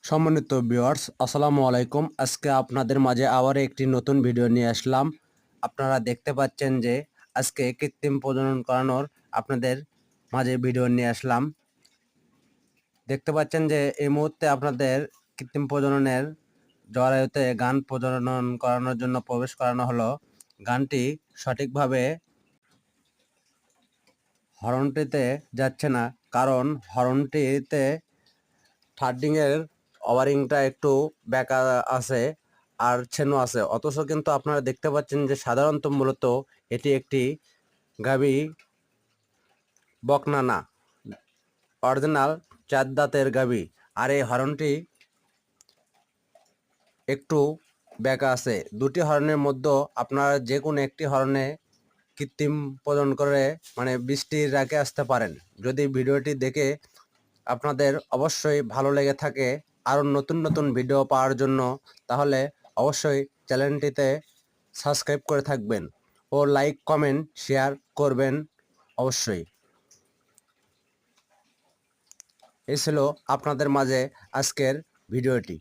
সম্মানিত ভিউয়ার্স, আসসালামু আলাইকুম। আজকে আপনাদের মাঝে আবার একটি নতুন ভিডিও নিয়ে আসলাম। আপনারা দেখতে পাচ্ছেন যে আজকে কৃত্রিম প্রজনন করানোর আপনাদের মাঝে ভিডিও নিয়ে আসলাম। দেখতে পাচ্ছেন যে এই মুহূর্তে আপনাদের কৃত্রিম প্রজননের জরায়ুতে গান প্রজনন করানোর জন্য প্রবেশ করানো হলো। গানটি সঠিকভাবে হরনটিতে যাচ্ছে না, কারণ হরনটিতে থার্ডিংয়ের ওভারিংটা একটু বেঁকা আছে আর ছেনো আছে। অথচ কিন্তু আপনারা দেখতে পাচ্ছেন যে সাধারণত মূলত এটি একটি গাভী বকনা না, অরিজিনাল 4 দাঁতের গাভী। আর এই হরনটি একটু বেঁকা আছে। দুটি হরনের মধ্যে আপনারা যে কোনো একটি হরনে কৃত্রিম প্রজনন করে বৃষ্টির রেখে আসতে পারেন। যদি ভিডিওটি দেখে আপনাদের অবশ্যই ভালো লেগে থাকে আরও নতুন নতুন ভিডিও পাওয়ার জন্য, তাহলে অবশ্যই চ্যানেলটিতে সাবস্ক্রাইব করে থাকবেন ও লাইক কমেন্ট শেয়ার করবেন অবশ্যই। এই ছিল আপনাদের মাঝে আজকের ভিডিওটি।